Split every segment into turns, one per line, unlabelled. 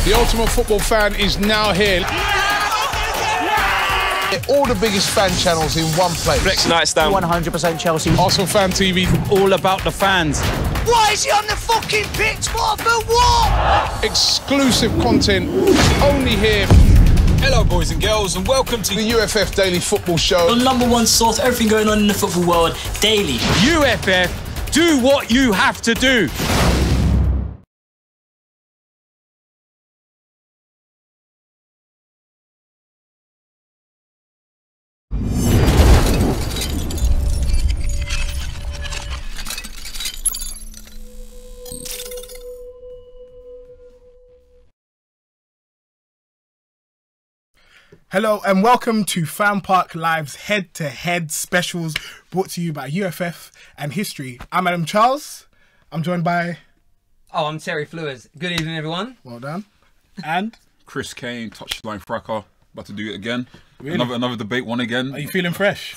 The ultimate football fan is now here.
All the biggest fan channels in one place.
Flex Nightstand.
100% Chelsea.
Arsenal Fan TV.
All about the fans.
Why is he on the fucking pitch? What for what?
Exclusive content only here.
Hello, boys and girls, and welcome to
The UFF Daily Football Show.
The #1 source for everything going on in the football world daily.
UFF. Do what you have to do.
Hello and welcome to FanPark Live's head-to-head specials brought to you by UFF and History. I'm Adam Charles. I'm joined by...
Oh, I'm Terry Flewers. Good evening, everyone.
Well done. And...
Chris Kane, touchline fracker, about to do it again.
Really?
Another debate one again.
Are you feeling fresh?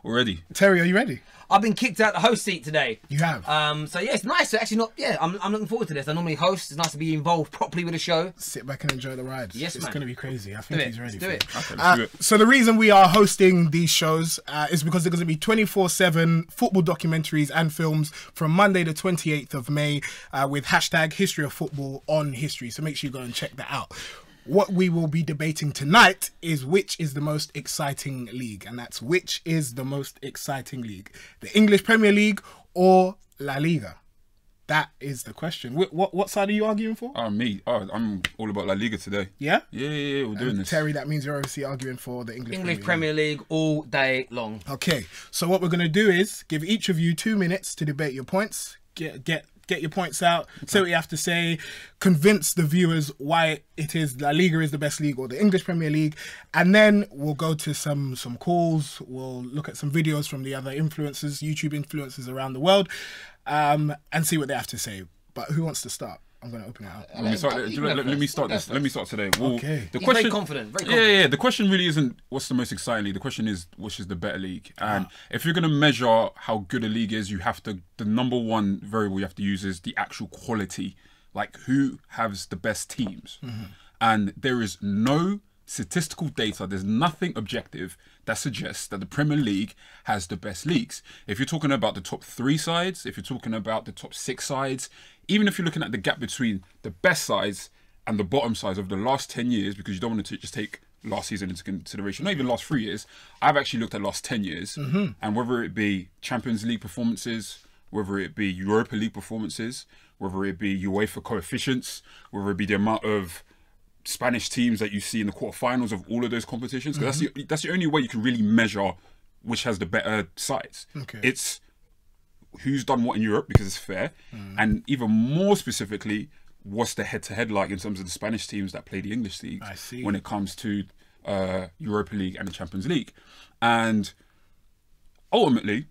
Already.
Terry, are you ready?
I've been kicked out the host seat today.
You have?
So yeah, it's nice to actually not... Yeah, I'm looking forward to this. I normally host. It's nice to be involved properly with the show.
Sit back and enjoy the ride.
Yes,
it's
man.
going to be crazy. I think he's ready
Let's do it.
Okay, let's do it.
So the reason we are hosting these shows is because they're going to be 24/7 football documentaries and films from Monday the 28th of May with hashtag History of Football on History. So make sure you go and check that out. What we will be debating tonight is which is the most exciting league, and that's which is the most exciting league, the English Premier League or La Liga? That is the question. What side are you arguing for?
Me. I'm all about La Liga today.
Yeah?
Yeah, we're doing this.
Terry, that means you're obviously arguing for the English
Premier League all day long.
Okay, so what we're going to do is give each of you 2 minutes to debate your points. Get your points out, say what you have to say, convince the viewers why it is La Liga is the best league or the English Premier League, and then we'll go to some calls, we'll look at some videos from the other influencers, YouTube influencers around the world, and see what they have to say. But who wants to start? I'm going to open it out.
Let me start this. Let me start today. Well,
okay.
The
He's
question,
very confident. Very confident.
Yeah. The question really isn't what's the most exciting league. The question is which is the better league. And if you're going to measure how good a league is, you have to. The #1 variable you have to use is the actual quality. Like who has the best teams. And there is no statistical data. There's nothing objective that suggests that the Premier League has the best leagues. If you're talking about the top 3 sides, if you're talking about the top 6 sides, even if you're looking at the gap between the best sides and the bottom sides of the last 10 years, because you don't want to just take last season into consideration, not even last 3 years, I've actually looked at last 10 years, and whether it be Champions League performances, whether it be Europa League performances, whether it be UEFA coefficients, whether it be the amount of Spanish teams that you see in the quarterfinals of all of those competitions, because that's the only way you can really measure which has the better sides. Okay. It's who's done what in Europe, because it's fair, and even more specifically, what's the head-to-head like in terms of the Spanish teams that play the English league when it comes to Europa League and the Champions League. And ultimately,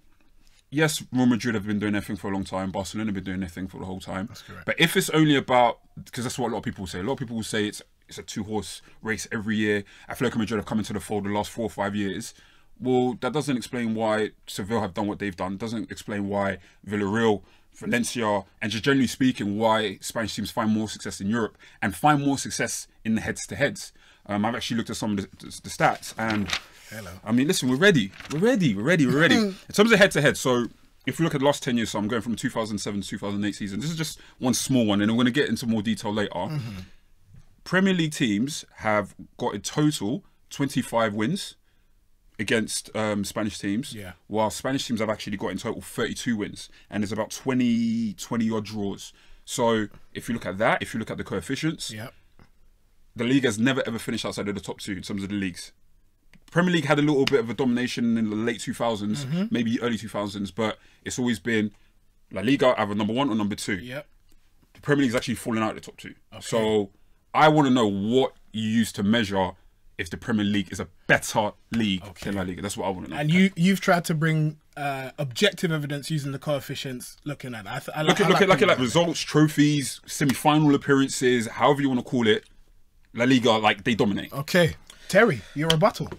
yes, Real Madrid have been doing their thing for a long time. Barcelona have been doing their thing for the whole time. That's correct. But if it's only about, because that's what a lot of people say. A lot of people will say it's a 2-horse race every year. Atletico Madrid have come into the fold the last 4 or 5 years. Well, that doesn't explain why Seville have done what they've done. It doesn't explain why Villarreal, Valencia, and just generally speaking, why Spanish teams find more success in Europe and find more success in the heads-to-heads. I've actually looked at some of the stats, and I mean, listen, we're ready. We're ready. In terms of head-to-head, so if we look at the last 10 years, so I'm going from 2007 to 2008 season. This is just one small one, and I'm going to get into more detail later. Premier League teams have got a total 25 wins against Spanish teams, while Spanish teams have actually got in total 32 wins, and there's about 20 odd draws. So if you look at that, if you look at the coefficients, the league has never ever finished outside of the top 2 in terms of the leagues. Premier League had a little bit of a domination in the late 2000s, maybe early 2000s, but it's always been La Liga either #1 or #2. The Premier League's actually fallen out of the top 2. So I want to know what you use to measure if the Premier League is a better league than La Liga. That's what I want to know.
And you've tried to bring objective evidence using the coefficients, looking at that.
Look at results, trophies, semi-final appearances, however you want to call it. La Liga, like, they dominate.
Okay. Terry, your rebuttal.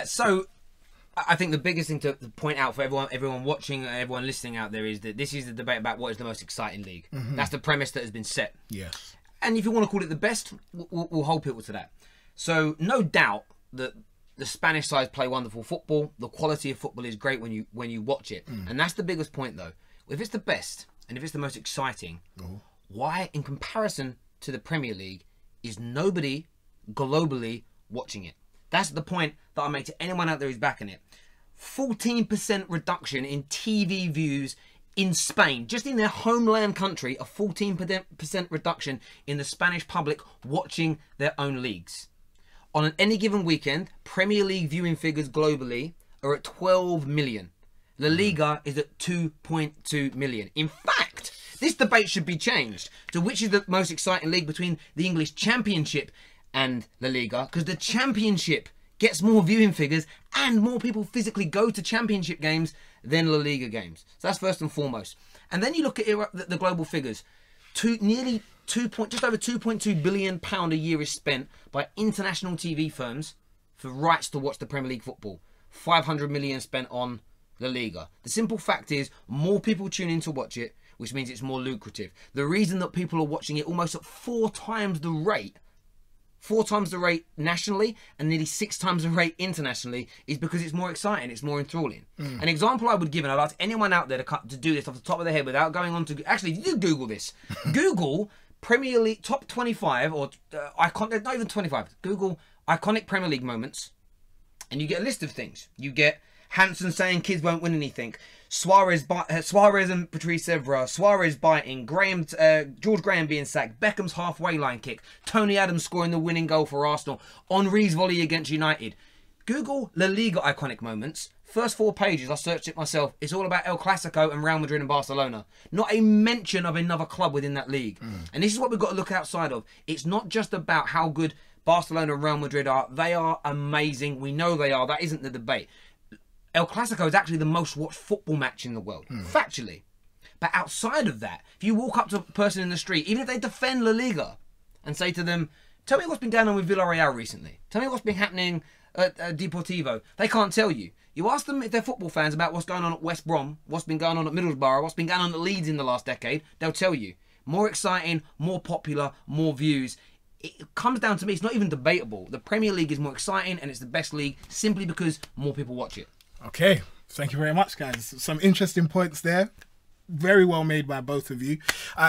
So, I think the biggest thing to point out for everyone watching, everyone listening out there is that this is the debate about what is the most exciting league. That's the premise that has been set.
Yes.
And if you want to call it the best, we'll hold people to that. So no doubt that the Spanish sides play wonderful football. The quality of football is great when you watch it. And that's the biggest point, though. If it's the best and if it's the most exciting, why, in comparison to the Premier League, is nobody globally watching it? That's the point that I make to anyone out there who's backing it. 14% reduction in TV views in Spain, just in their homeland country, a 14% reduction in the Spanish public watching their own leagues. On any given weekend, Premier League viewing figures globally are at 12 million. La Liga is at 2.2 million. In fact, this debate should be changed to which is the most exciting league between the English Championship and La Liga, because the Championship gets more viewing figures and more people physically go to Championship games than La Liga games. So that's first and foremost. And then you look at the global figures. Just over £2.2 billion a year is spent by international TV firms for rights to watch the Premier League football. 500 million spent on La Liga. The simple fact is more people tune in to watch it, which means it's more lucrative. The reason that people are watching it almost at 4 times the rate nationally and nearly 6 times the rate internationally is because it's more exciting, it's more enthralling. An example I would give, and I'd like anyone out there to do this off the top of their head without going on to... Actually, you do Google this. Google Premier League top 25 or iconic, not even 25. Google iconic Premier League moments and you get a list of things. You get Hansen saying kids won't win anything. Suarez and Patrice Evra. Suarez biting. George Graham being sacked. Beckham's halfway line kick. Tony Adams scoring the winning goal for Arsenal. Henry's volley against United. Google La Liga iconic moments. First 4 pages, I searched it myself. It's all about El Clasico and Real Madrid and Barcelona. Not a mention of another club within that league. And this is what we've got to look outside of. It's not just about how good Barcelona and Real Madrid are. They are amazing. We know they are. That isn't the debate. El Clasico is actually the most watched football match in the world, factually. But outside of that, if you walk up to a person in the street, even if they defend La Liga, and say to them, tell me what's been going on with Villarreal recently. Tell me what's been happening at Deportivo. They can't tell you. You ask them if they're football fans about what's going on at West Brom, what's been going on at Middlesbrough, what's been going on at Leeds in the last decade, they'll tell you. More exciting, more popular, more views. It comes down to me, it's not even debatable. The Premier League is more exciting and it's the best league simply because more people watch it.
Okay, thank you very much, guys. Some interesting points there. Very well made by both of you.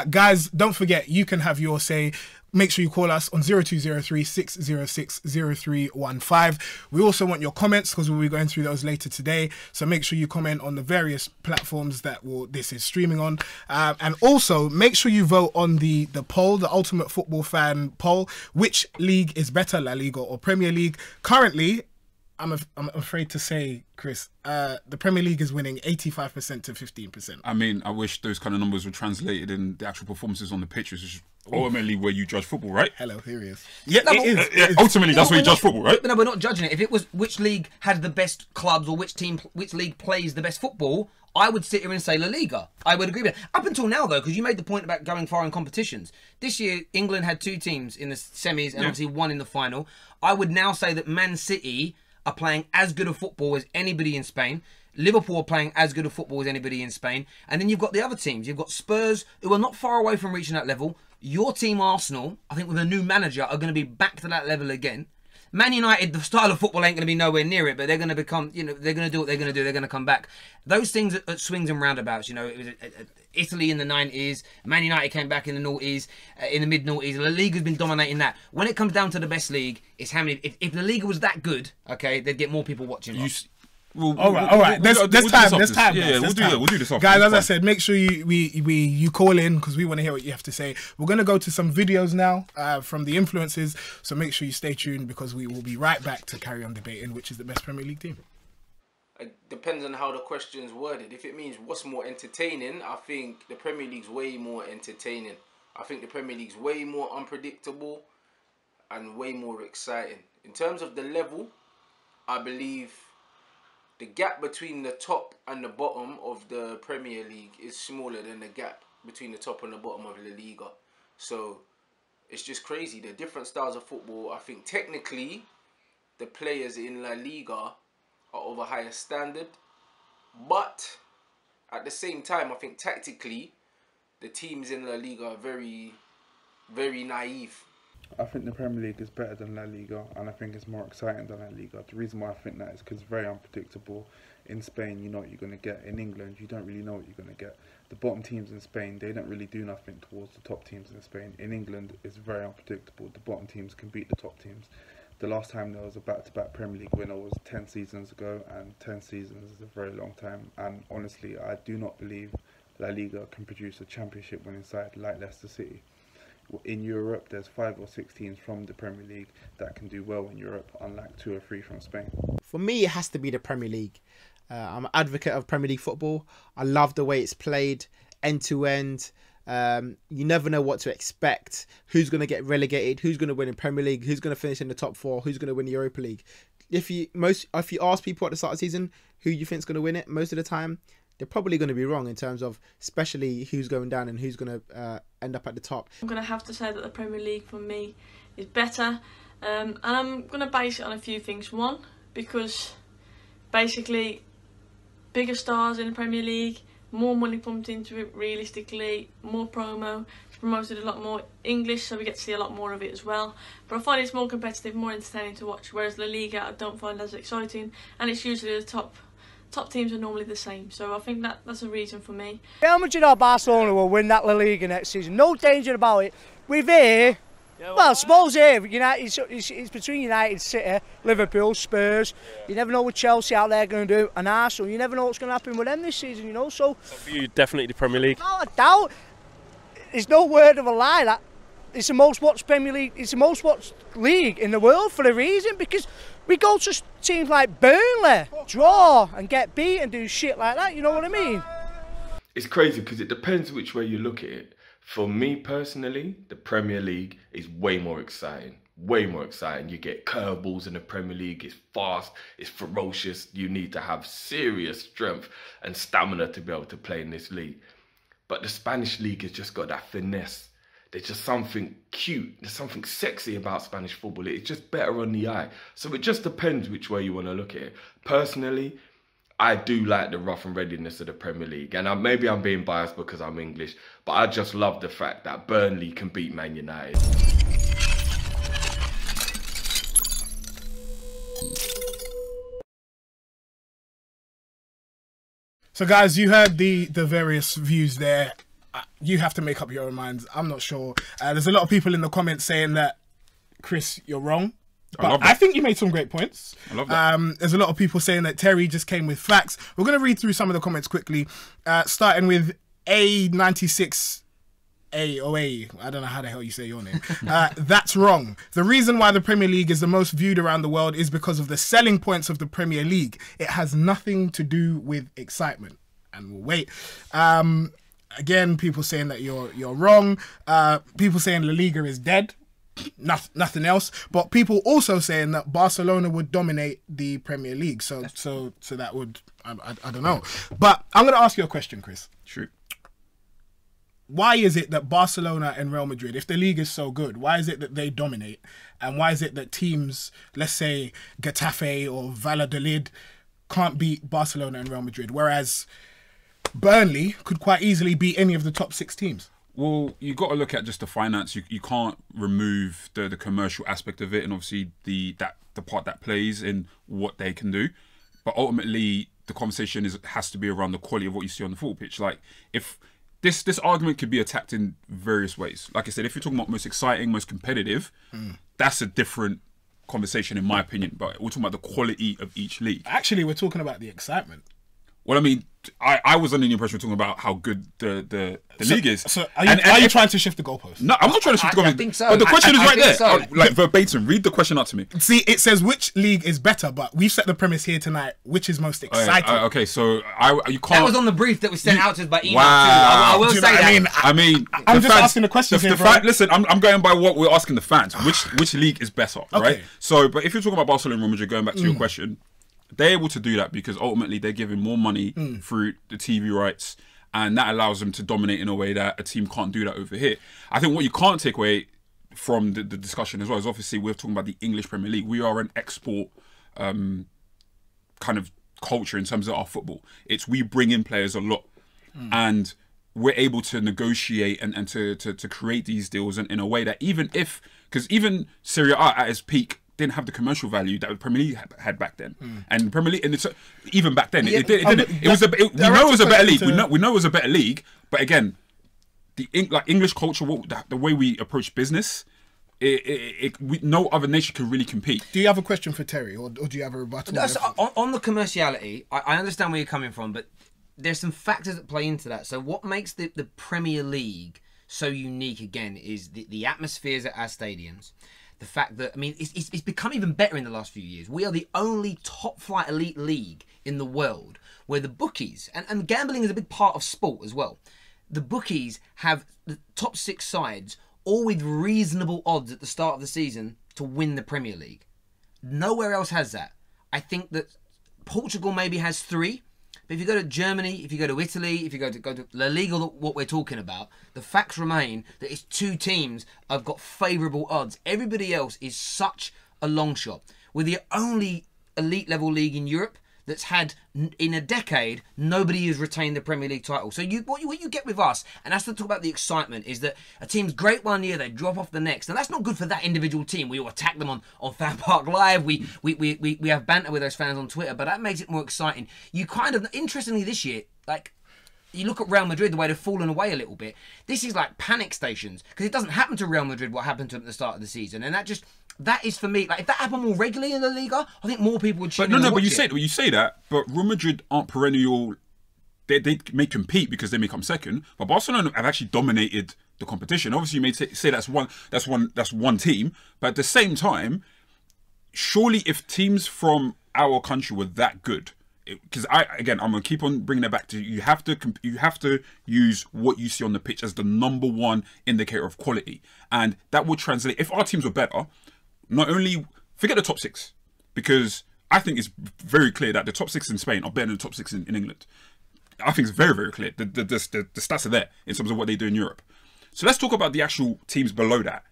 Guys, don't forget, you can have your say. Make sure you call us on 0203 606 0315. We also want your comments because we'll be going through those later today. So make sure you comment on the various platforms that this is streaming on. And also make sure you vote on the poll, the Ultimate Football Fan poll. Which league is better, La Liga or Premier League? Currently, I'm afraid to say, Chris, the Premier League is winning 85% to 15%.
I mean, I wish those kind of numbers were translated in the actual performances on the pitch, which is ultimately where you judge football, right?
Hello, here he is.
Yeah, no, it is. Ultimately, that's where you judge football, right?
No, we're not judging it. If it was which league had the best clubs or which league plays the best football, I would sit here and say La Liga. I would agree with that. Up until now, though, because you made the point about going far in competitions. This year, England had 2 teams in the semis and obviously 1 in the final. I would now say that Man City are playing as good a football as anybody in Spain. Liverpool are playing as good a football as anybody in Spain. And then you've got the other teams. You've got Spurs, who are not far away from reaching that level. Your team, Arsenal, I think with a new manager, are going to be back to that level again. Man United, the style of football ain't going to be nowhere near it, but they're going to become, they're going to do what they're going to do. They're going to come back. Those things at swings and roundabouts, it was Italy in the 90s. Man United came back in the noughties, in the mid-noughties. La Liga's been dominating that. When it comes down to the best league, it's how many... If La Liga was that good, okay, they'd get more people watching.
All
right. There's time.
Yeah, we'll do this after.
Guys, as I said, make sure you call in because we want to hear what you have to say. We're going to go to some videos now from the influencers, so make sure you stay tuned because we will be right back to carry on debating which is the best Premier League team.
It depends on how the question's worded. If it means what's more entertaining, I think the Premier League's way more entertaining. I think the Premier League's way more unpredictable and way more exciting. In terms of the level, I believe the gap between the top and the bottom of the Premier League is smaller than the gap between the top and the bottom of La Liga. So it's just crazy. They're different styles of football. I think technically the players in La Liga are of a higher standard. But at the same time, I think tactically the teams in La Liga are very, very naive.
I think the Premier League is better than La Liga, and I think it's more exciting than La Liga. The reason why I think that is because it's very unpredictable. In Spain, you know what you're going to get. In England, you don't really know what you're going to get. The bottom teams in Spain, they don't really do nothing towards the top teams in Spain. In England, it's very unpredictable. The bottom teams can beat the top teams. The last time there was a back-to-back Premier League winner was 10 seasons ago, and 10 seasons is a very long time. And honestly, I do not believe La Liga can produce a championship winning side like Leicester City. In Europe, there's 5 or 6 teams from the Premier League that can do well in Europe, unlike 2 or 3 from Spain.
For me, it has to be the Premier League. I'm an advocate of Premier League football. I love the way it's played, end to end. You never know what to expect. Who's going to get relegated? Who's going to win in Premier League? Who's going to finish in the top 4? Who's going to win the Europa League? If you ask people at the start of the season who you think is going to win it, most of the time they're probably going to be wrong in terms of especially who's going down and who's going to end up at the top.
I'm going to have to say that the Premier League for me is better, and I'm going to base it on a few things. One, because basically bigger stars in the Premier League, more money pumped into it realistically, more promo, it's promoted a lot more English, so we get to see a lot more of it as well. But I find it's more competitive, more entertaining to watch, whereas La Liga I don't find as exciting, and it's usually the top teams are normally the same, so I think that's a reason for me.
Real Madrid or Barcelona will win that La Liga next season, no danger about it. With here, well, I suppose here, United, it's between United, City, Liverpool, Spurs. You never know what Chelsea out there going to do, and Arsenal. You never know what's going to happen with them this season, you know. So
for you, definitely the Premier League.
No, I doubt. There's no word of a lie that it's the most watched Premier League. It's the most watched league in the world for a reason, because we go to teams like Burnley, draw and get beat and do shit like that. You know what I mean?
It's crazy because it depends which way you look at it. For me personally, the Premier League is way more exciting. Way more exciting. You get curveballs in the Premier League. It's fast. It's ferocious. You need to have serious strength and stamina to be able to play in this league. But the Spanish league has just got that finesse. There's just something cute. There's something sexy about Spanish football. It's just better on the eye. So it just depends which way you want to look at it. Personally, I do like the rough and readiness of the Premier League. And maybe I'm being biased because I'm English, but I just love the fact that Burnley can beat Man United.
So guys, you heard the various views there. You have to make up your own minds. I'm not sure. There's a lot of people in the comments saying that, Chris, you're wrong. But I think you made some great points.
I love that.
There's a lot of people saying that Terry just came with facts. We're going to read through some of the comments quickly, starting with A96A or A. I don't know how the hell you say your name. That's wrong. The reason why the Premier League is the most viewed around the world is because of the selling points of the Premier League. It has nothing to do with excitement. And we'll wait. Again, people saying that you're wrong. People saying La Liga is dead. Nothing else. But people also saying that Barcelona would dominate the Premier League. So that would I don't know. But I'm going to ask you a question, Chris.
Sure.
Why is it that Barcelona and Real Madrid, if the league is so good, why is it that they dominate? And why is it that teams, let's say Getafe or Valladolid, can't beat Barcelona and Real Madrid, whereas Burnley could quite easily beat any of the top 6 teams?
Well, you got to look at just the finance. You can't remove the commercial aspect of it, and obviously the part that plays in what they can do. But ultimately, the conversation has to be around the quality of what you see on the football pitch. Like, if this argument could be attacked in various ways. Like I said, if you're talking about most exciting, most competitive, that's a different conversation in my opinion. But we're talking about the quality of each league.
Actually, we're talking about the excitement.
Well, I mean, I was under the impression we're talking about how good the league is.
So are you trying to shift the goalpost?
No, I'm not trying to shift the goalpost.
I think so.
But the question is right there.
So.
Like verbatim, read the question out to me.
See, it says which league is better, but we've set the premise here tonight. Which is most exciting?
Okay, so you can't.
That was on the brief that was sent out to us by email.
Wow.
I will say that.
I mean, I'm just asking the questions here, bro.
Listen, I'm going by what we're asking the fans. Which league is better, right? So, but if you're talking about Barcelona and Real Madrid, going back to your question, they're able to do that because ultimately they're giving more money through the TV rights, and that allows them to dominate in a way that a team can't do that over here. I think what you can't take away from the discussion as well is obviously we're talking about the English Premier League. We are an export kind of culture in terms of our football. We bring in players a lot, and we're able to negotiate and to create these deals in a way that because even Serie A at its peak didn't have the commercial value that the Premier League had back then, and the Premier League, and even back then, it didn't. We know it was a better league. We know it was a better league, but again, the English culture, the way we approach business, no other nation can really compete.
Do you have a question for Terry, or do you have a rebuttal?
On the commerciality, I understand where you're coming from, but there's some factors that play into that. So what makes the Premier League so unique again is the atmospheres at our stadiums. The fact that, I mean, it's become even better in the last few years. We are the only top flight elite league in the world where the bookies, and gambling is a big part of sport as well. The bookies have the top 6 sides all with reasonable odds at the start of the season to win the Premier League. Nowhere else has that. I think that Portugal maybe has 3. But if you go to Germany, if you go to Italy, if you go to La Liga, what we're talking about, the facts remain that it's 2 teams have got favourable odds. Everybody else is such a long shot. We're the only elite level league in Europe that's had, in a decade, nobody has retained the Premier League title. So what you get with us, and that's to talk about the excitement, is that a team's great one year, they drop off the next. And that's not good for that individual team. We all attack them on FanPark Live. We have banter with those fans on Twitter, but that makes it more exciting. You kind of, interestingly this year, like, you look at Real Madrid, the way they've fallen away a little bit. This is like panic stations, because it doesn't happen to Real Madrid what happened to them at the start of the season. And that is for me, like, if that happened more regularly in the Liga, I think more people would tune in.
But you say that, but Real Madrid aren't perennial. They may compete because they may come second, but Barcelona have actually dominated the competition. Obviously, you may say that's one team, but at the same time, surely if teams from our country were that good, because I'm gonna keep on bringing it back to you have to use what you see on the pitch as the #1 indicator of quality, and that would translate. If our teams were better, not only forget the top 6, because I think it's very clear that the top 6 in Spain are better than the top 6 in England. I think it's very, very clear. The stats are there in terms of what they do in Europe. So let's talk about the actual teams below that.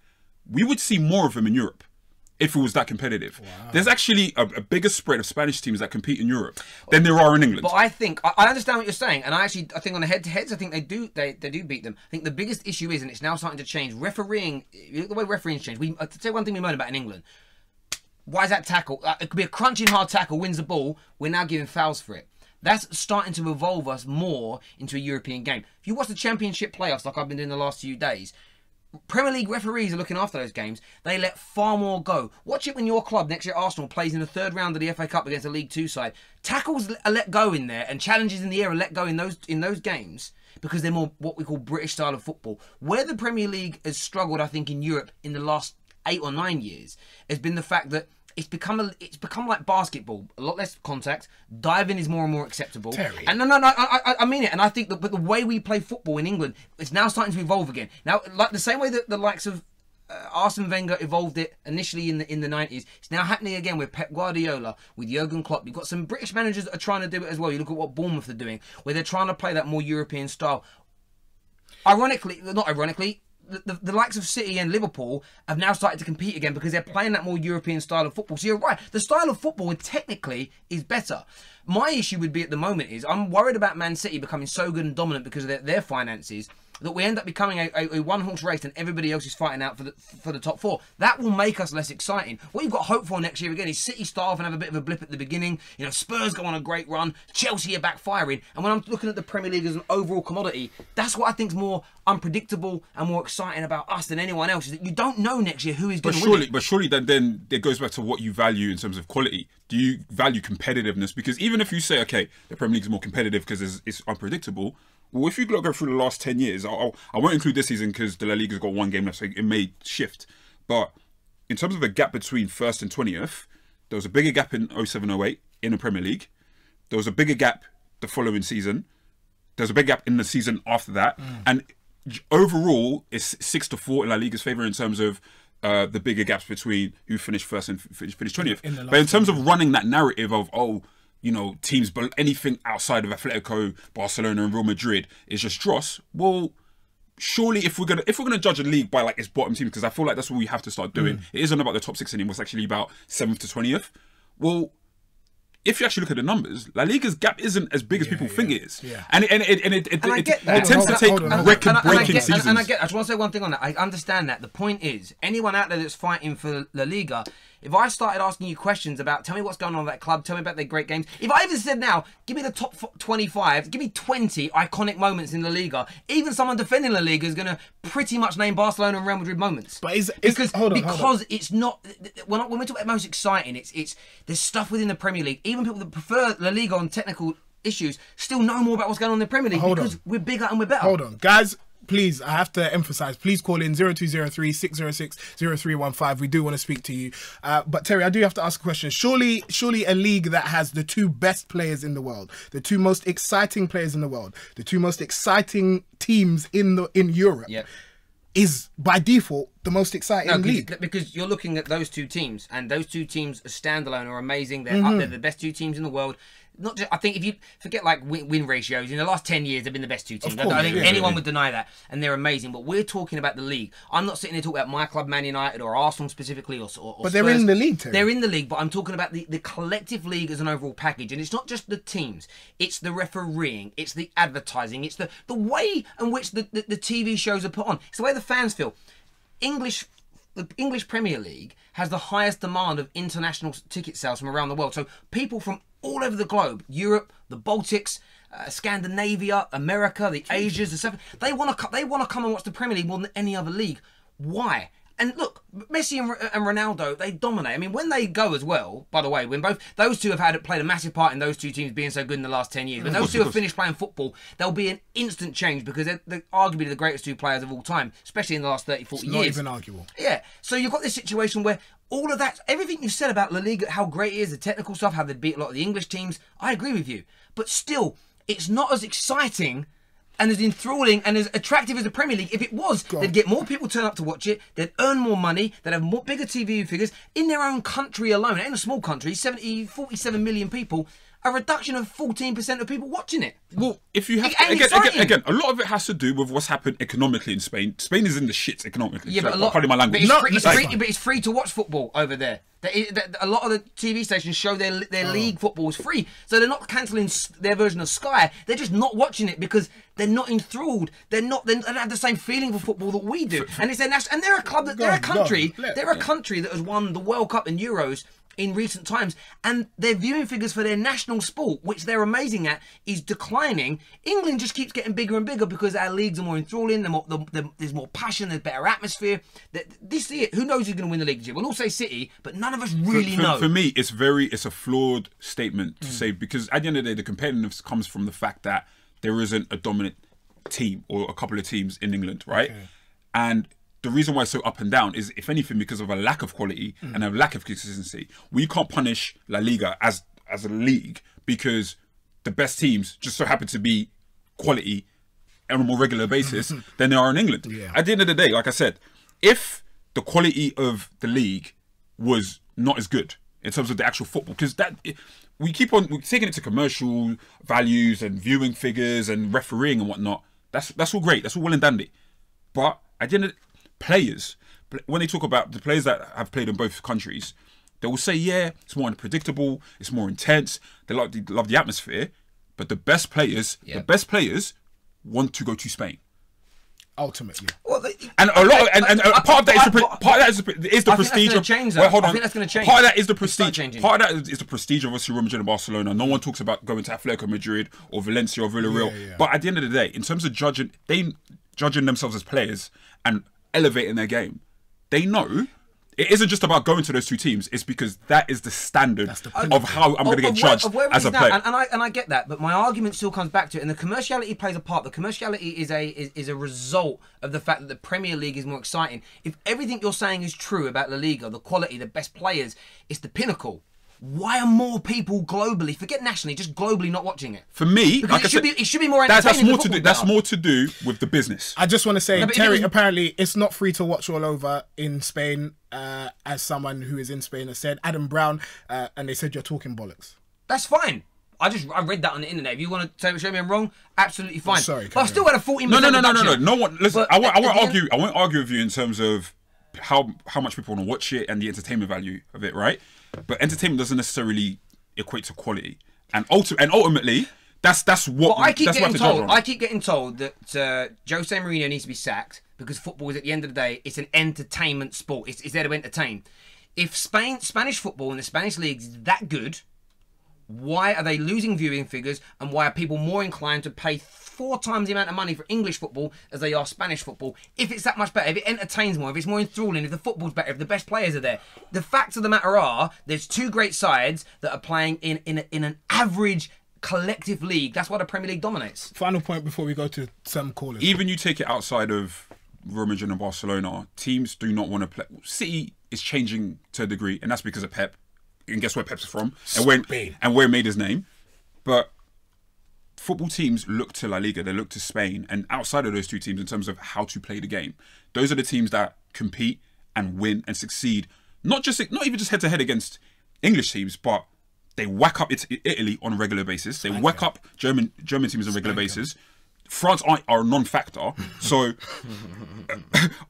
We would see more of them in Europe if it was that competitive. Wow. There's actually a bigger spread of Spanish teams that compete in Europe than there are in England.
But I think I understand what you're saying, and I think on the head-to-heads, I think they do beat them. I think the biggest issue is, and it's now starting to change, refereeing. The way refereeing changed. I'll tell you one thing we moan about in England. Why is that tackle? It could be a crunching hard tackle, wins the ball. We're now giving fouls for it. That's starting to evolve us more into a European game. If you watch the Championship playoffs, like I've been doing the last few days, Premier League referees are looking after those games. They let far more go. Watch it when your club, next year Arsenal, plays in the 3rd round of the FA Cup against a League 2 side. Tackles are let go in there, and challenges in the air are let go in those games because they're more what we call British style of football. Where the Premier League has struggled, I think, in Europe in the last 8 or 9 years has been the fact that it's become like basketball, a lot less contact. Diving is more and more acceptable.
Terry.
And no, I mean it. And I think that, but the way we play football in England, it's now starting to evolve again. Now, like the same way that the likes of Arsene Wenger evolved it initially in the 90s, it's now happening again with Pep Guardiola, with Jurgen Klopp. You've got some British managers that are trying to do it as well. You look at what Bournemouth are doing, where they're trying to play that more European style. Not ironically. The likes of City and Liverpool have now started to compete again because they're playing that more European style of football. So you're right, the style of football technically is better. My issue would be at the moment is I'm worried about Man City becoming so good and dominant because of their finances that we end up becoming a one-horse race and everybody else is fighting out for the top 4. That will make us less exciting. What you've got hope for next year again is City starve and have a bit of a blip at the beginning. You know, Spurs go on a great run. Chelsea are backfiring. And when I'm looking at the Premier League as an overall commodity, that's what I think is more unpredictable and more exciting about us than anyone else, is that you don't know next year who is going to win it.
But surely then it goes back to what you value in terms of quality. Do you value competitiveness? Because even if you say, okay, the Premier League is more competitive because it's unpredictable, well, if you go through the last 10 years, I won't include this season because the La Liga's got 1 game left, so it may shift. But in terms of the gap between 1st and 20th, there was a bigger gap in 07-08 in the Premier League. There was a bigger gap the following season. There's a big gap in the season after that. And overall, it's 6-4 in La Liga's favour in terms of the bigger gaps between who finished first and finished 20th. But in terms of running that narrative of, you know, teams, but anything outside of Atletico, Barcelona, and Real Madrid is just dross. Well, surely if we're gonna judge a league by like its bottom team, because I feel like that's what we have to start doing. It isn't about the top 6 anymore. It's actually about 7th to 20th. Well, if you actually look at the numbers, La Liga's gap isn't as big as people think it is.
Yeah.
And it tends to take record-breaking seasons.
And I just want to say one thing on that. I understand that. The point is, anyone out there that's fighting for La Liga, if I started asking you questions about, tell me what's going on at that club, tell me about their great games. If I even said now, give me the top 25, give me 20 iconic moments in La Liga, even someone defending La Liga is going to pretty much name Barcelona and Real Madrid moments.
But
because
hold on.
it's not, when we talk about most exciting, it's there's stuff within the Premier League. Even people that prefer La Liga on technical issues still know more about what's going on in the Premier League because we're bigger and we're better.
Hold on, guys. Please, I have to emphasise, please call in 0203 606 0315. We do want to speak to you. But Terry, I do have to ask a question. Surely a league that has the two best players in the world, the two most exciting players in the world, the two most exciting teams in Europe, is by default the most exciting league.
Because you're looking at those two teams, and those two teams are standalone are amazing. They're up there, the best two teams in the world. Not just, I think if you forget like win ratios, in the last 10 years they've been the best two teams. I don't think anyone would deny that, and they're amazing. But we're talking about the league. I'm not sitting here talking about my club, Man United, or Arsenal specifically, or
but
Spurs.
they're in the league, Terry.
They're in the league, but I'm talking about the collective league as an overall package. And it's not just the teams, it's the refereeing, it's the advertising, it's the way in which the TV shows are put on. It's the way the fans feel. The English Premier League has the highest demand of international ticket sales from around the world. So people from all over the globe, Europe, the Baltics, Scandinavia, America, the Asias, the stuff, they want to come and watch the Premier League more than any other league. Why? And look, Messi and Ronaldo, they dominate. I mean, when they go as well, by the way, when both those two have played a massive part in those two teams being so good in the last 10 years, when those two have finished playing football, there'll be an instant change because they're arguably the greatest two players of all time, especially in the last 30, 40 years.
Not even arguable.
Yeah. So you've got this situation where all of that, everything you said about La Liga, how great it is, the technical stuff, how they beat a lot of the English teams, I agree with you. But still, it's not as exciting and as enthralling and as attractive as the Premier League. If it was, they'd get more people turn up to watch it, they'd earn more money, they'd have bigger TV figures. In their own country alone, in a small country, 47 million people, a reduction of 14% of people watching it.
Well, if you have again, a lot of it has to do with what's happened economically in Spain. Spain is in the shits economically.
Yeah, but
pardon my language.
But it's free to watch football over there. A lot of the TV stations show their league football is free, so they're not cancelling their version of Sky. They're just not watching it because they're not enthralled. They don't have the same feeling for football that we do. And it's their national. And they're a club that they're a country that has won the World Cup and Euros in recent times, and their viewing figures for their national sport, which they're amazing at, is declining. England just keeps getting bigger and bigger because our leagues are more enthralling, there's more passion, there's better atmosphere. This year, who knows who's going to win the league this year? We'll all say City, but none of us really know.
For me, it's a flawed statement to say, because at the end of the day, the competitiveness comes from the fact that there isn't a dominant team or a couple of teams in England, right? Okay. And the reason why it's so up and down is, if anything, because of a lack of quality and a lack of consistency. We can't punish La Liga as a league because the best teams just so happen to be quality on a more regular basis than they are in England. Yeah. At the end of the day, like I said, if the quality of the league was not as good in terms of the actual football, because we're taking it to commercial values and viewing figures and refereeing and whatnot. That's all great. That's all well and dandy. But at the end of players, when they talk about the players that have played in both countries, they will say, yeah, it's more unpredictable, it's more intense, they love the atmosphere, but the best players want to go to Spain.
Ultimately,
and a lot, and part of that is the prestige of. Wait, hold on.
I think that's going to change.
Part of that is the prestige. Part of that is the prestige of obviously Real Madrid and Barcelona. No one talks about going to Atletico Madrid or Valencia or Villarreal. Yeah. But at the end of the day, in terms of judging themselves as players and elevating their game, they know it isn't just about going to those two teams. It's because that is the standard of how I'm going to get judged as a player.
And I get that, but my argument still comes back to it. And the commerciality plays a part. The commerciality is a result of the fact that the Premier League is more exciting. If everything you're saying is true about La Liga, the quality, the best players, it's the pinnacle. Why are more people globally, forget nationally, just globally not watching it?
For me,
like it should be more entertaining.
That's more to do with the business.
I just want to say, Terry, apparently it's not free to watch all over in Spain, as someone who is in Spain has said. Adam Brown, and they said you're talking bollocks.
That's fine. I read that on the internet. If you want to show me I'm wrong, absolutely fine.
Sorry,
but I've still had a 40%.
No. No one. Listen, I won't argue with you in terms of how much people want to watch it and the entertainment value of it, right? But entertainment doesn't necessarily equate to quality, and ultimately that's what
I keep
that's
getting
what
told. I keep getting told that Jose Mourinho needs to be sacked because football is, at the end of the day, it's an entertainment sport. It's there to entertain. If Spanish football and the Spanish league is that good, why are they losing viewing figures, and why are people more inclined to pay 4 times the amount of money for English football as they are Spanish football? If it's that much better, if it entertains more, if it's more enthralling, if the football's better, if the best players are there. The facts of the matter are, there's 2 great sides that are playing in an average collective league. That's why the Premier League dominates.
Final point before we go to some callers.
Even you take it outside of Real Madrid and Barcelona, teams do not want to play. City is changing to a degree, and that's because of Pep. And guess where Pep's from? And where he made his name. But football teams look to La Liga, they look to Spain, and outside of those 2 teams in terms of how to play the game, those are the teams that compete and win and succeed. Not even just head to head against English teams, but they whack up Italy on a regular basis. They whack up German teams on a regular basis. France are a non-factor. So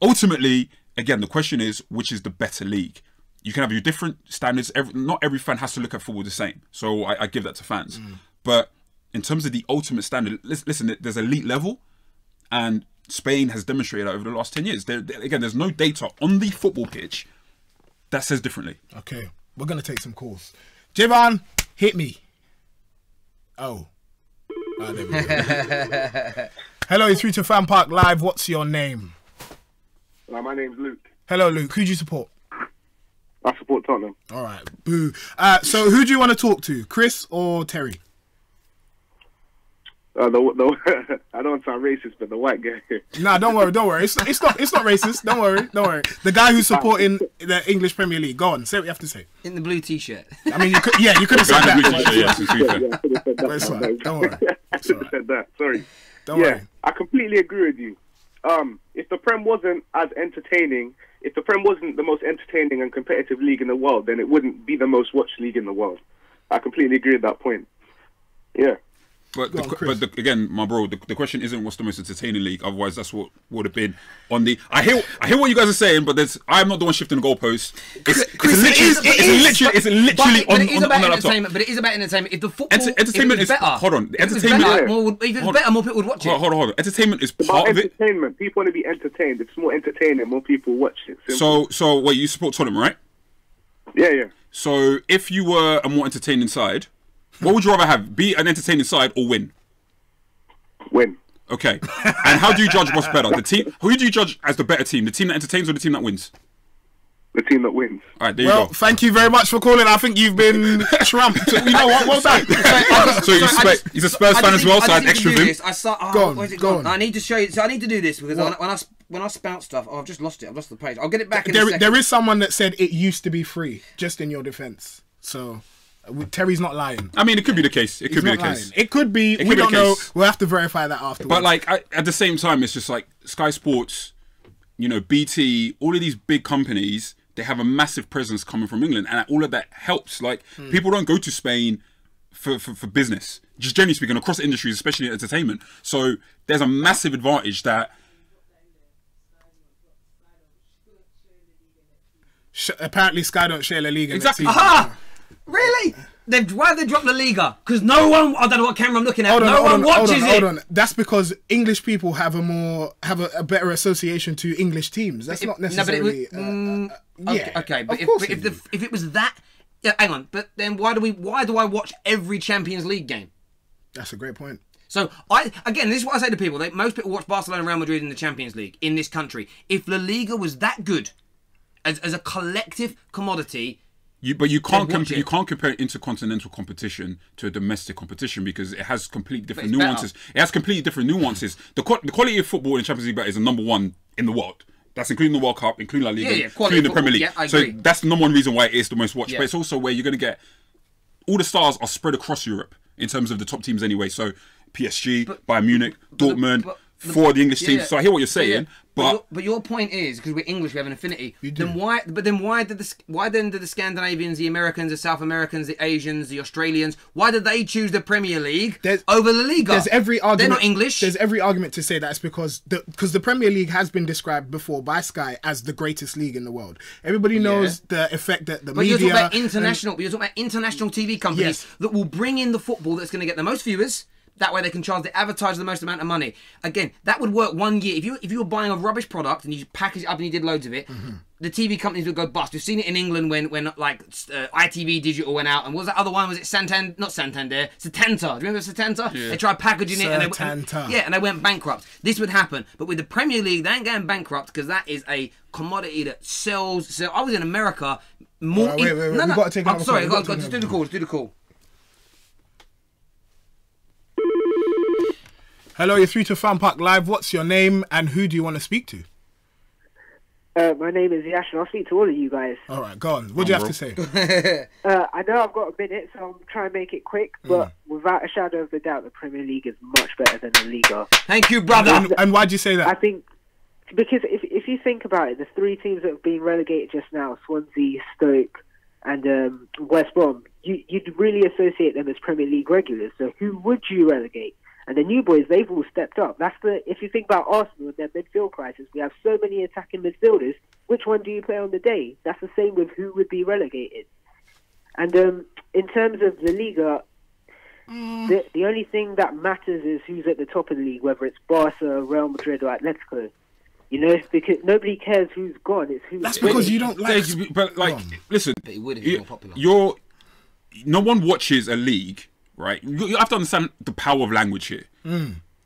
ultimately, again, the question is, which is the better league? You can have your different standards. Not every fan has to look at football the same. So I give that to fans. But in terms of the ultimate standard, listen, there's elite level, and Spain has demonstrated that over the last 10 years. Again, there's no data on the football pitch that says differently.
Okay, we're going to take some calls. Javon, hit me. Oh. There we go. Hello, it's through to FanPark Live. What's your name?
My name's Luke.
Hello, Luke. Who do you support?
I support Tottenham.
All right, boo. So who do you want to talk to, Chris or Terry?
I don't want to sound racist, but the white guy.
Nah, don't worry. It's not racist. Don't worry. The guy who's supporting the English Premier League. Go on, say what you have to say.
In the blue t-shirt.
I mean, you could have said that.
That's right.
Don't worry.
I should have said that. Sorry.
Don't worry.
I completely agree with you. If the Prem wasn't as entertaining, if the Prem wasn't the most entertaining and competitive league in the world, then it wouldn't be the most watched league in the world. I completely agree with that point. Yeah.
But again, my bro, the question isn't what's the most entertaining league. Otherwise, that's what would have been on the. I hear what you guys are saying, but I'm not the one shifting the goalposts. It's literally on the laptop.
But it is about entertainment. If the football
entertainment is
better,
hold on.
If it's better, more people would watch it.
Hold on. Entertainment is part of it.
Entertainment. People want to be entertained. If it's more entertaining, more people watch it. Simple.
So wait, you support Tottenham, right?
Yeah.
So if you were a more entertaining side, what would you rather have? Be an entertaining side or win?
Win.
Okay. And how do you judge what's better? The team. Who do you judge as the better team? The team that entertains or the team that wins?
The team that wins.
All right, there you go.
Thank you very much for calling. I think you've been trumped. You know what? Well done.
So he's a Spurs fan as well, so I had extra vim.
Go on.
I need to show you. So I need to do this because when I spout stuff, I've just lost it. I've lost the page. I'll get it back in a second.
There is someone that said it used to be free, just in your defence. So Terry's not lying.
I mean, it could be the case. It could be the case.
It could be. We don't know. We'll have to verify that afterwards.
But like at the same time, it's just like Sky Sports, BT, all of these big companies. They have a massive presence coming from England, and all of that helps. Like people don't go to Spain for business, just generally speaking, across industries, especially in entertainment. So there's a massive advantage that.
Apparently, Sky don't share La Liga.
Exactly.
Aha! Really? Why have they dropped La Liga? Because no one. I don't know what camera I'm looking at. No one watches it.
Hold on. That's because English people have a better association to English teams. That's not necessarily.
Okay, but if it was that, hang on. But then why do I watch every Champions League game?
That's a great point.
So this is what I say to people. Most people watch Barcelona and Real Madrid in the Champions League in this country. If La Liga was that good, as a collective commodity.
You can't compare intercontinental competition to a domestic competition because it has completely different nuances. It has completely different nuances. The quality of football in Champions League is the #1 in the world. That's including the World Cup, including La Liga, including the Premier League.
Yeah, I
agree.
So
that's the #1 reason why it is the most watched. But it's also where you're going to get all the stars are spread across Europe in terms of the top teams anyway. So PSG, Bayern Munich, Dortmund. for the English teams. So I hear what you're saying,
but your point is, because we're English, we have an affinity. Then why? But then why did the Scandinavians, the Americans, the South Americans, the Asians, the Australians, why did they choose the Premier League over the Liga?
There's every argument.
They're not English.
There's every argument to say that's because the Premier League has been described before by Sky as the greatest league in the world. Everybody knows the effect that the media.
But you're talking about international. But you're talking about international TV companies that will bring in the football that's going to get the most viewers. That way they can charge the advertiser the most amount of money. Again, that would work 1 year. If you were buying a rubbish product and you package it up and you did loads of it, the TV companies would go bust. We've seen it in England when like ITV Digital went out, and what was that other one? Was it Santander? Not Santander. Setanta. Do you remember Setanta? Yeah. They tried packaging it and they went bankrupt. This would happen, but with the Premier League, they ain't going bankrupt because that is a commodity that sells. So I was in America. More.
Wait. We've got to take another
sorry.
call.
Just do the call. Do the call.
Hello, you're through to FanPark Live. What's your name and who do you want to speak to?
My name is Yash and I'll speak to all of you guys.
All right, go on. What do you have to say?
I know I've got a minute, so I'm trying to make it quick, but without a shadow of a doubt, the Premier League is much better than the Liga.
Thank you, brother.
And why do you say that?
I think because if you think about it, the three teams that have been relegated just now, Swansea, Stoke and West Brom, you'd really associate them as Premier League regulars. So who would you relegate? And the new boys, they've all stepped up. If you think about Arsenal and their midfield crisis, we have so many attacking midfielders. Which one do you play on the day? That's the same with who would be relegated. And in terms of the Liga, the only thing that matters is who's at the top of the league, whether it's Barca, Real Madrid or Atletico. You know, because nobody cares who's gone. It's who's.
That's because you don't like.
But like, listen,
but it would have been more popular.
No one watches a league. Right, you have to understand the power of language here.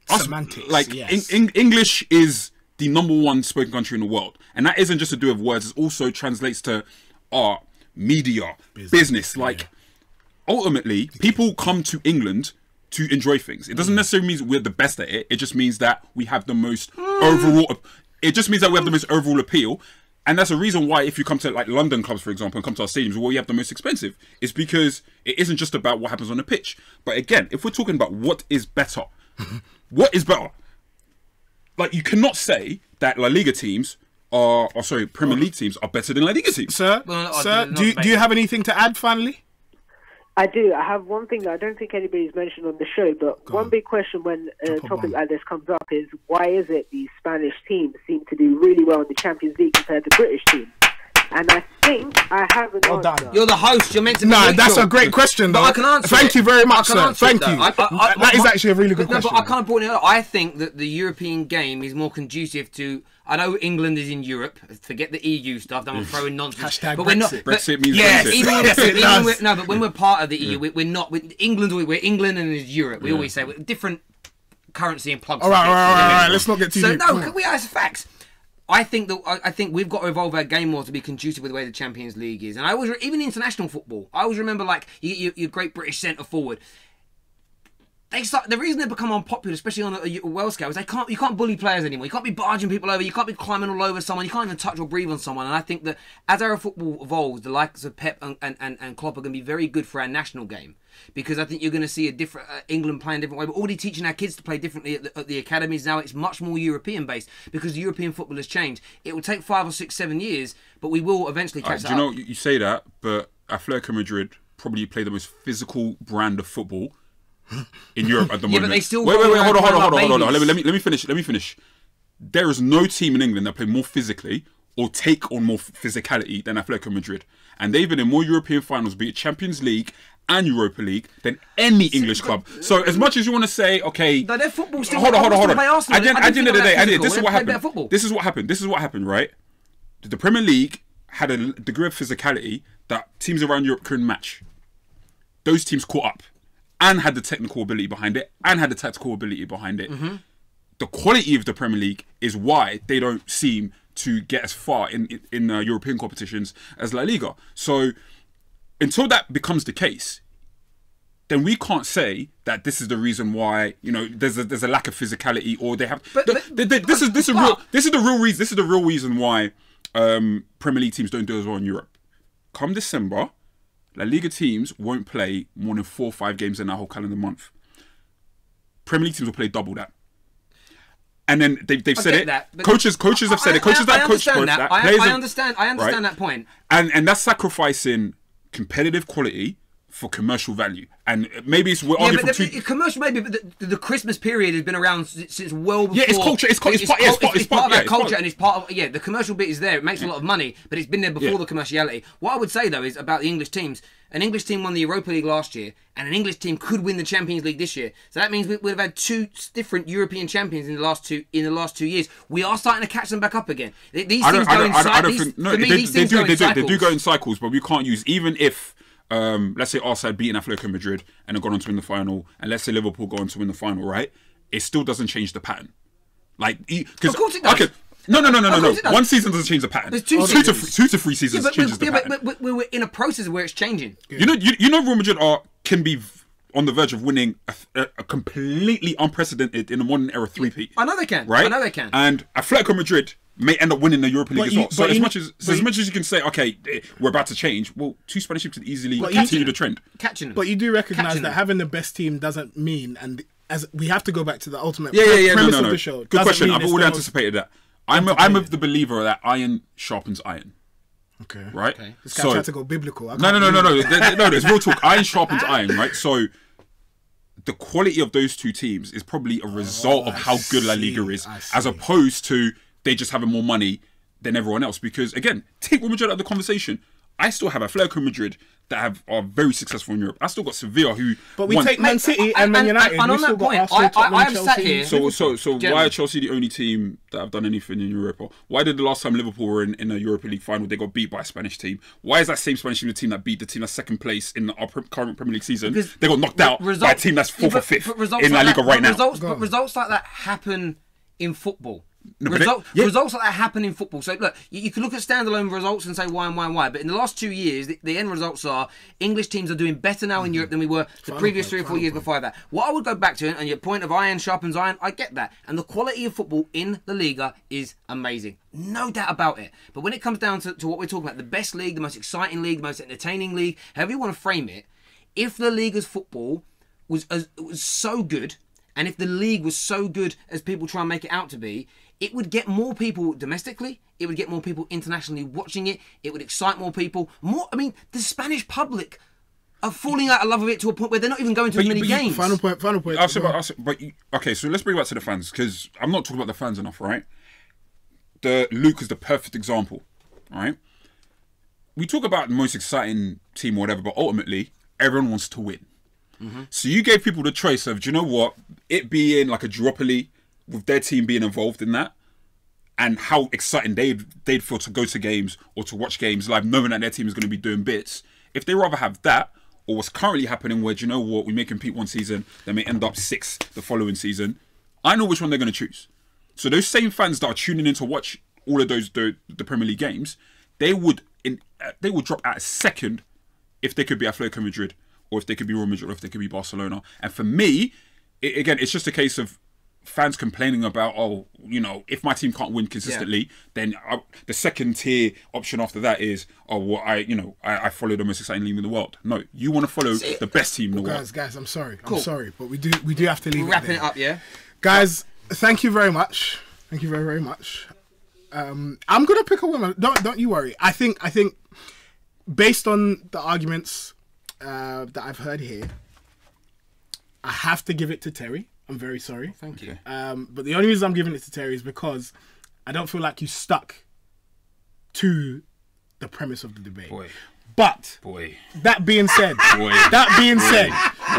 Semantics,
like
yes.
English is the #1 spoken country in the world, and that isn't just to do with words. It also translates to art, media, business. Like, ultimately, people come to England to enjoy things. It doesn't necessarily mean we're the best at it. It just means that we have the most overall. It just means that we have the most overall appeal. And that's a reason why if you come to like London clubs, for example, and come to our stadiums where we have the most expensive, it's because it isn't just about what happens on the pitch. But again, if we're talking about what is better, what is better? Like, you cannot say that La Liga teams Premier League teams are better than La Liga teams.
Sir, do you have anything to add finally?
I do. I have one thing that I don't think anybody's mentioned on the show, but one big question when a topic like this comes up is why is it these Spanish teams seem to do really well in the Champions League compared to British teams? And I think I have an answer.
You're the host. You're meant to be
neutral. That's a great question, though.
But I can answer
Thank you very much, sir. Thank you.
That
is actually a really good question.
But I can't point it out. I think that the European game is more conducive to. I know England is in Europe. Forget the EU stuff. Don't throwing nonsense.
Hashtag
but
Brexit.
we're not.
Brexit means Brexit.
But when we're part of the EU, we're not. England, we're England and it's Europe. We always say we're different currency and plugs.
All right. Let's not get too deep.
So no, we ask facts. I think we've got to evolve our game more to be conducive with the way the Champions League is. And I always, even international football, I always remember like your great British centre forward. The reason they become unpopular, especially on a world scale, is you can't bully players anymore. You can't be barging people over. You can't be climbing all over someone. You can't even touch or breathe on someone. And I think that as our football evolves, the likes of Pep and Klopp are going to be very good for our national game. Because I think you're going to see a different England playing a different way. But already teaching our kids to play differently at the academies now, it's much more European based because the European football has changed. It will take 5 or 6, 7 years, but we will eventually catch that up.
Do you know, you say that, but Atletico Madrid probably play the most physical brand of football in Europe at the moment.
But they still
wait, hold on. Let me finish. There is no team in England that play more physically or take on more physicality than Atletico Madrid. And they've been in more European finals, be it Champions League and Europa League, than any English club. So as much as you want to say, okay,
no, their football still
hold on.
At
the end of the day, this is what happened, right? The Premier League had a degree of physicality that teams around Europe couldn't match. Those teams caught up and had the technical ability behind it and had the tactical ability behind it. The quality of the Premier League is why they don't seem to get as far in European competitions as La Liga. So until that becomes the case, then we can't say that this is the reason why there's a lack of physicality or they have. This is the real reason why Premier League teams don't do as well in Europe. Come December, La Liga teams won't play more than 4 or 5 games in that whole calendar month. Premier League teams will play double that. And then they've said it.
That,
coaches have said it. Coaches that coach first.
I understand that point.
And that's sacrificing competitive quality for commercial value. And maybe it's
commercial maybe, but the Christmas period has been around since well before.
Yeah, it's culture. It's part
of that culture, and it's part of the commercial bit is there. It makes a lot of money, but it's been there before the commerciality. What I would say though is about the English teams. An English team won the Europa League last year, and an English team could win the Champions League this year. So that means we'd have had two different European champions in the last 2 years. We are starting to catch them back up again. These things go in cycles.
They do go in cycles, but we can't use even if. Let's say Arsenal had beaten Atletico Madrid and have gone on to win the final, and let's say Liverpool go on to win the final, right? It still doesn't change the pattern. Like,
of course it does.
Okay, no. One season doesn't change the pattern.
There's
2 to 3 seasons changes the pattern.
But we're in a process where it's changing.
You know, Real Madrid can be on the verge of winning a completely unprecedented in the modern era 3-peat.
I know they can.
Right?
I know they can.
And Atletico Madrid may end up winning the Europa League as well. So as much as you can say, okay, we're about to change, well, 2 Spanish teams could easily continue the trend.
Catching them.
But you do recognise that having the best team doesn't mean, and as we have to go back to the ultimate premise of the show.
Good question. I've already anticipated that. I'm of the believer that iron sharpens iron.
Okay.
Right?
Okay. This guy tried to go biblical.
No, there's real talk. Iron sharpens iron, right? So the quality of those 2 teams is probably a result of how good La Liga is, as opposed to they just having more money than everyone else. Because again, take Real Madrid out of the conversation. I still have Atletico Madrid that are very successful in Europe. I still got Sevilla who.
But we take Man City and Man United.
And on that point, I've sat here.
So why are Chelsea the only team that have done anything in Europe? Why did the last time Liverpool were in a Europa League final, they got beat by a Spanish team? Why is that same Spanish team the team that beat the team that's second place in our current Premier League season? Because they got knocked out by a team that's 4th or 5th in La Liga right now.
Results like that happen in football. Results like that happen in football. So look, you can look at standalone results and say why and why and why. But in the last 2 years, the end results are English teams are doing better now in Europe than we were the previous 3 or 4 years before that. What I would go back to, and your point of iron sharpens iron, I get that. And the quality of football in the Liga is amazing. No doubt about it. But when it comes down to what we're talking about, the best league, the most exciting league, the most entertaining league, however you want to frame it, if the Liga's football was so good, and if the league was so good as people try and make it out to be, it would get more people domestically. It would get more people internationally watching it. It would excite more people. The Spanish public are falling out of love with it to a point where they're not even going to as many games.
Final point.
Okay, so let's bring it back to the fans, because I'm not talking about the fans enough, right? Luke is the perfect example, right? We talk about the most exciting team or whatever, but ultimately, everyone wants to win. So you gave people the choice of, do you know what? It being like a duopoly, with their team being involved in that, and how exciting they'd feel to go to games or to watch games live, knowing that their team is going to be doing bits. If they rather have that, or what's currently happening, where, do you know what, we may compete one season, they may end up 6th the following season, I know which one they're going to choose. So those same fans that are tuning in to watch all of those the Premier League games, they would drop at a second if they could be Atletico Madrid, or if they could be Real Madrid, or if they could be Barcelona. And for me, again, it's just a case of fans complaining about, if my team can't win consistently, then the second tier option after that is, I follow the most exciting league in the world. No, you want to follow the best team in the world.
Guys, I'm sorry. Cool. I'm sorry, but we do have to leave.
We're wrapping it up, yeah.
Guys, thank you very much. Thank you very, very much. I'm gonna pick a woman. Don't you worry. I think based on the arguments that I've heard here, I have to give it to Terry. I'm very sorry.
Thank you.
But the only reason I'm giving it to Terry is because I don't feel like you stuck to the premise of the debate. But that being said,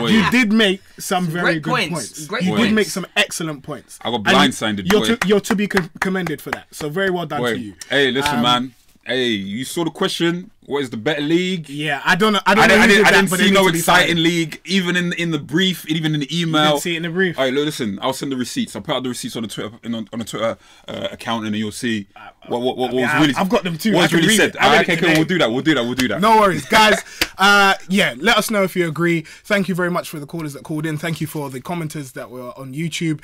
you did make some very good points. You did make some excellent points.
I got blindsided.
You're to be commended for that. So very well done to you.
Hey, listen, man. Hey, you saw the question. What is the better league?
Yeah, I don't know. I
didn't see no exciting league, even in the brief, even in the email.
You didn't see it in the brief.
All right, listen, I'll send the receipts. I'll put out the receipts on the Twitter on the Twitter account, and then you'll see what was really.
I've got them too.
What was really said. Okay, cool. We'll do that. No worries,
guys. Yeah, let us know if you agree. Thank you very much for the callers that called in. Thank you for the commenters that were on YouTube.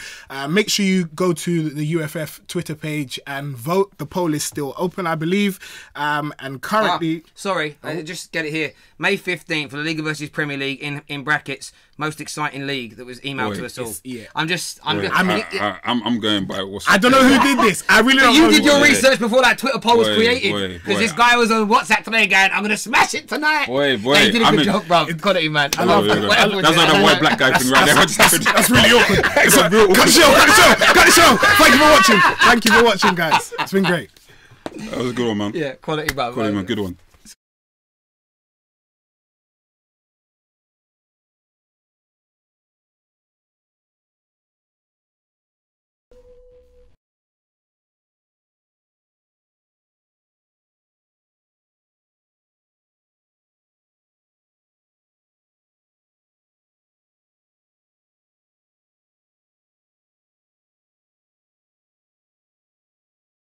Make sure you go to the UFF Twitter page and vote. The poll is still open, I believe. And currently...
just get it here. May 15th for the Liga versus Premier League in brackets. Most exciting league that was emailed to us all.
Yeah.
I'm
going by what's...
I don't know who did this. I really don't know.
You did your research before that Twitter poll was created. Because this guy was on WhatsApp today going, I'm going to smash it tonight. Boy, you did a good job, bro. Quality, man. I love that.
That's like a white black guy thing right there.
That's really awkward. Cut the show. Thank you for watching, guys. It's been great.
That was a good one, man.
Yeah, quality, man.
Good one.